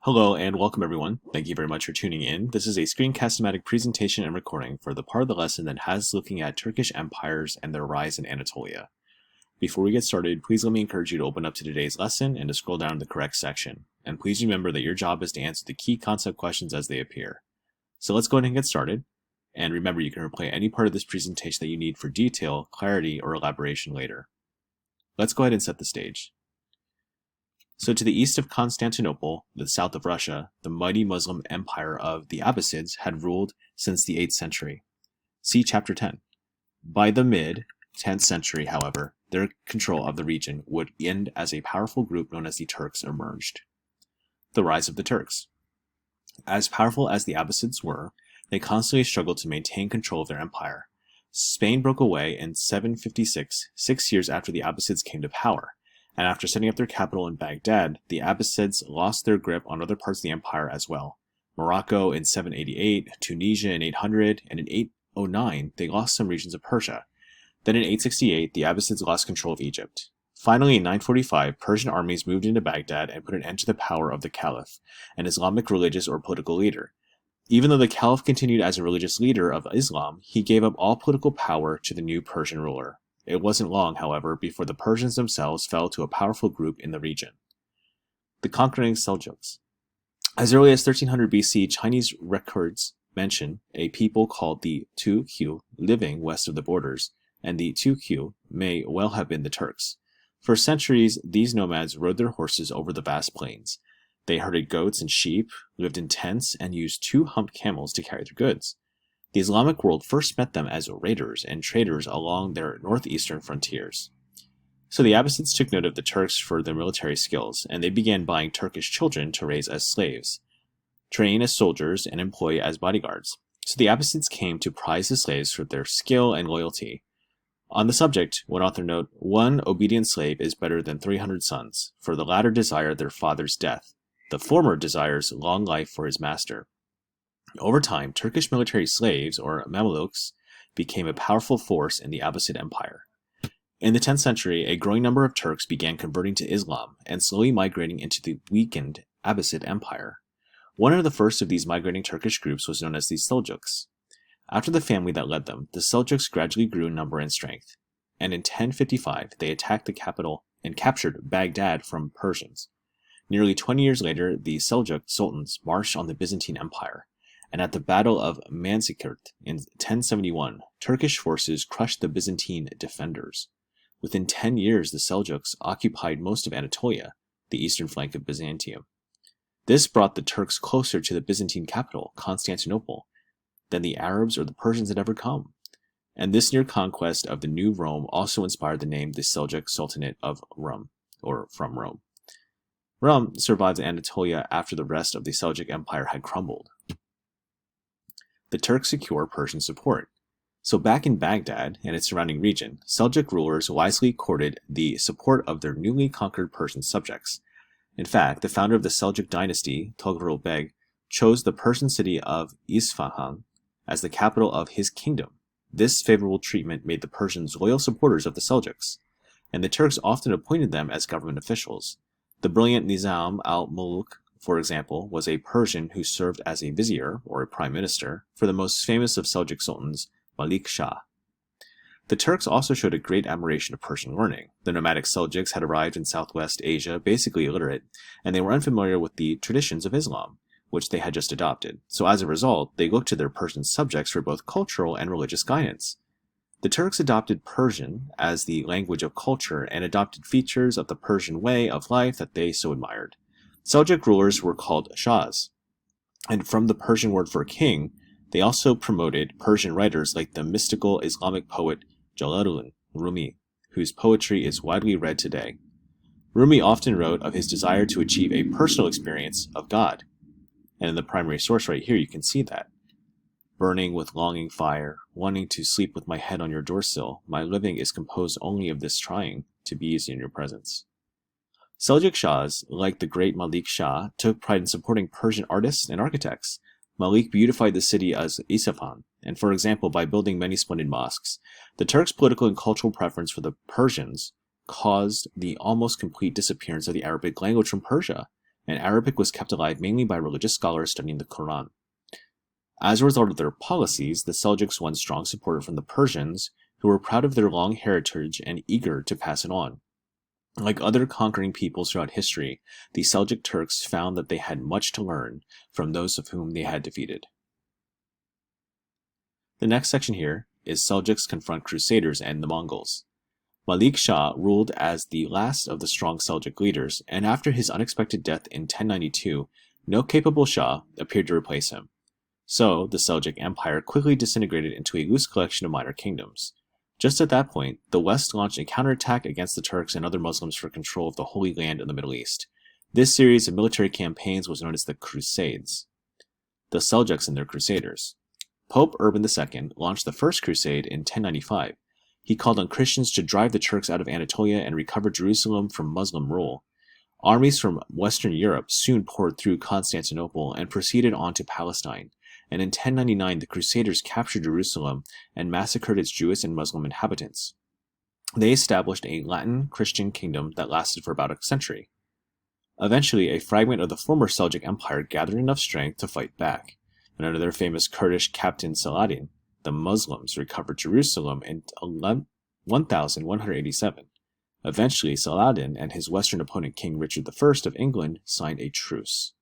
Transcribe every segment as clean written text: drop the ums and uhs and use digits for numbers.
Hello and welcome everyone. Thank you very much for tuning in. This is a screencast-o-matic presentation and recording for the part of the lesson that has looking at Turkish empires and their rise in Anatolia. Before we get started, please let me encourage you to open up to today's lesson and to scroll down to the correct section. And please remember that your job is to answer the key concept questions as they appear. So let's go ahead and get started. And remember, you can replay any part of this presentation that you need for detail, clarity, or elaboration later. Let's go ahead and set the stage. So to the east of Constantinople, the south of Russia, the mighty Muslim empire of the Abbasids had ruled since the 8th century. See Chapter 10. By the mid-10th century, however, their control of the region would end as a powerful group known as the Turks emerged. The rise of the Turks. As powerful as the Abbasids were, they constantly struggled to maintain control of their empire. Spain broke away in 756, 6 years after the Abbasids came to power. And after setting up their capital in Baghdad, the Abbasids lost their grip on other parts of the empire as well. Morocco in 788, Tunisia in 800, and in 809 they lost some regions of Persia. Then in 868 the Abbasids lost control of Egypt. Finally in 945 Persian armies moved into Baghdad and put an end to the power of the Caliph, an Islamic religious or political leader. Even though the Caliph continued as a religious leader of Islam, he gave up all political power to the new Persian ruler. It wasn't long, however, before the Persians themselves fell to a powerful group in the region. The conquering Seljuks. As early as 1300 BC, Chinese records mention a people called the Tukyu living west of the borders, and the Tukyu may well have been the Turks. For centuries, these nomads rode their horses over the vast plains. They herded goats and sheep, lived in tents, and used two-humped camels to carry their goods. The Islamic world first met them as raiders and traders along their northeastern frontiers. So the Abbasids took note of the Turks for their military skills, and they began buying Turkish children to raise as slaves, train as soldiers, and employ as bodyguards. So the Abbasids came to prize the slaves for their skill and loyalty. On the subject, one author note, "One obedient slave is better than 300 sons, for the latter desire their father's death. The former desires long life for his master." Over time, Turkish military slaves, or Mamelukes, became a powerful force in the Abbasid Empire. In the 10th century, a growing number of Turks began converting to Islam and slowly migrating into the weakened Abbasid Empire. One of the first of these migrating Turkish groups was known as the Seljuks. After the family that led them, the Seljuks gradually grew in number and strength, and in 1055 they attacked the capital and captured Baghdad from Persians. Nearly 20 years later, the Seljuk sultans marched on the Byzantine Empire. And at the Battle of Manzikert in 1071, Turkish forces crushed the Byzantine defenders. Within 10 years, the Seljuks occupied most of Anatolia, the eastern flank of Byzantium. This brought the Turks closer to the Byzantine capital, Constantinople, than the Arabs or the Persians had ever come. And this near conquest of the new Rome also inspired the name the Seljuk Sultanate of Rum, or from Rome. Rum survived Anatolia after the rest of the Seljuk Empire had crumbled. The Turks secure Persian support. So back in Baghdad and its surrounding region, Seljuk rulers wisely courted the support of their newly conquered Persian subjects. In fact, the founder of the Seljuk dynasty, Toghrul Beg, chose the Persian city of Isfahan as the capital of his kingdom. This favorable treatment made the Persians loyal supporters of the Seljuks, and the Turks often appointed them as government officials. The brilliant Nizam al-Muluk, for example, was a Persian who served as a vizier, or a prime minister, for the most famous of Seljuk sultans, Malik Shah. The Turks also showed a great admiration of Persian learning. The nomadic Seljuks had arrived in Southwest Asia basically illiterate, and they were unfamiliar with the traditions of Islam, which they had just adopted. So as a result, they looked to their Persian subjects for both cultural and religious guidance. The Turks adopted Persian as the language of culture and adopted features of the Persian way of life that they so admired. Seljuk rulers were called Shahs, and from the Persian word for king, they also promoted Persian writers like the mystical Islamic poet Jalaluddin Rumi, whose poetry is widely read today. Rumi often wrote of his desire to achieve a personal experience of God, and in the primary source right here you can see that. Burning with longing fire, wanting to sleep with my head on your doorsill, my living is composed only of this trying to be easy in your presence. Seljuk Shahs, like the great Malik Shah, took pride in supporting Persian artists and architects. Malik beautified the city as Isfahan, and for example by building many splendid mosques. The Turks' political and cultural preference for the Persians caused the almost complete disappearance of the Arabic language from Persia, and Arabic was kept alive mainly by religious scholars studying the Quran. As a result of their policies, the Seljuks won strong support from the Persians, who were proud of their long heritage and eager to pass it on. Like other conquering peoples throughout history, the Seljuk Turks found that they had much to learn from those of whom they had defeated. The next section here is Seljuks confront Crusaders and the Mongols. Malik Shah ruled as the last of the strong Seljuk leaders, and after his unexpected death in 1092, no capable Shah appeared to replace him. So, the Seljuk Empire quickly disintegrated into a loose collection of minor kingdoms. Just at that point, the West launched a counterattack against the Turks and other Muslims for control of the Holy Land in the Middle East. This series of military campaigns was known as the Crusades. The Seljuks and their Crusaders. Pope Urban II launched the First Crusade in 1095. He called on Christians to drive the Turks out of Anatolia and recover Jerusalem from Muslim rule. Armies from Western Europe soon poured through Constantinople and proceeded on to Palestine, and in 1099 the Crusaders captured Jerusalem and massacred its Jewish and Muslim inhabitants. They established a Latin Christian kingdom that lasted for about a century. Eventually, a fragment of the former Seljuk Empire gathered enough strength to fight back, and under their famous Kurdish captain Saladin, the Muslims recovered Jerusalem in 1187. Eventually, Saladin and his western opponent King Richard I of England signed a truce.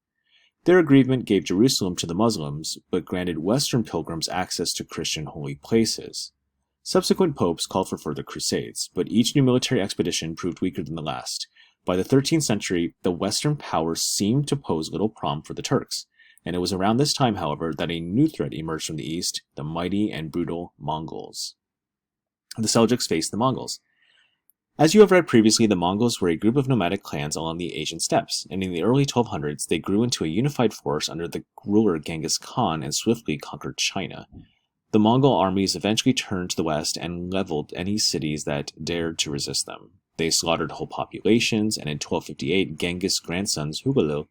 Their agreement gave Jerusalem to the Muslims, but granted Western pilgrims access to Christian holy places. Subsequent popes called for further crusades, but each new military expedition proved weaker than the last. By the 13th century, the Western powers seemed to pose little problem for the Turks, and it was around this time, however, that a new threat emerged from the east, the mighty and brutal Mongols. The Seljuks faced the Mongols. As you have read previously, the Mongols were a group of nomadic clans along the Asian steppes, and in the early 1200s they grew into a unified force under the ruler Genghis Khan and swiftly conquered China. The Mongol armies eventually turned to the west and leveled any cities that dared to resist them. They slaughtered whole populations, and in 1258 Genghis' grandson Hulagu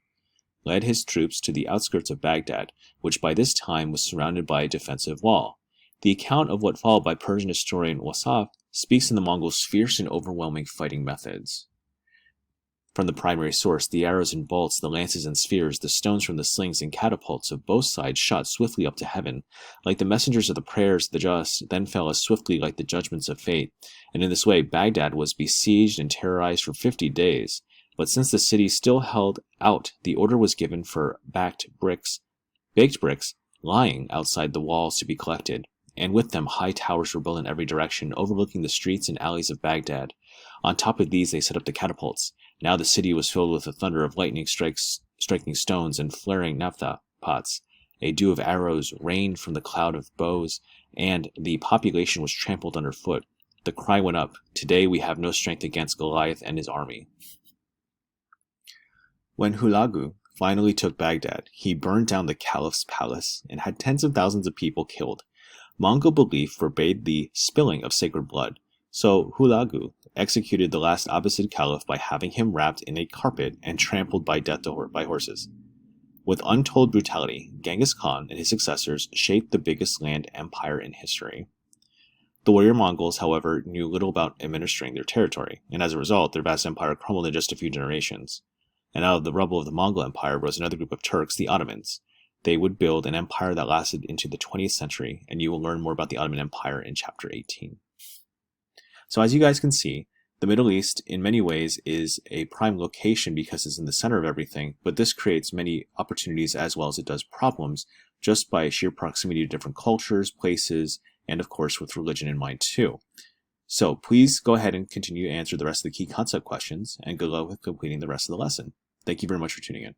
led his troops to the outskirts of Baghdad, which by this time was surrounded by a defensive wall. The account of what followed by Persian historian Wasaf speaks in the Mongols' fierce and overwhelming fighting methods. From the primary source, the arrows and bolts, the lances and spears, the stones from the slings and catapults of both sides shot swiftly up to heaven, like the messengers of the prayers of the just, then fell as swiftly like the judgments of fate, and in this way Baghdad was besieged and terrorized for 50 days. But since the city still held out, the order was given for baked bricks lying outside the walls to be collected, and with them high towers were built in every direction, overlooking the streets and alleys of Baghdad. On top of these they set up the catapults. Now the city was filled with the thunder of lightning striking stones and flaring naphtha pots. A dew of arrows rained from the cloud of bows, and the population was trampled underfoot. The cry went up, "Today we have no strength against Goliath and his army." When Hulagu finally took Baghdad, he burned down the caliph's palace and had tens of thousands of people killed. Mongol belief forbade the spilling of sacred blood, so Hulagu executed the last Abbasid caliph by having him wrapped in a carpet and trampled by death by horses. With untold brutality, Genghis Khan and his successors shaped the biggest land empire in history. The warrior Mongols, however, knew little about administering their territory, and as a result, their vast empire crumbled in just a few generations. And out of the rubble of the Mongol Empire rose another group of Turks, the Ottomans. They would build an empire that lasted into the 20th century, and you will learn more about the Ottoman Empire in Chapter 18. So as you guys can see, the Middle East, in many ways, is a prime location because it's in the center of everything, but this creates many opportunities as well as it does problems, just by sheer proximity to different cultures, places, and of course with religion in mind too. So please go ahead and continue to answer the rest of the key concept questions, and good luck with completing the rest of the lesson. Thank you very much for tuning in.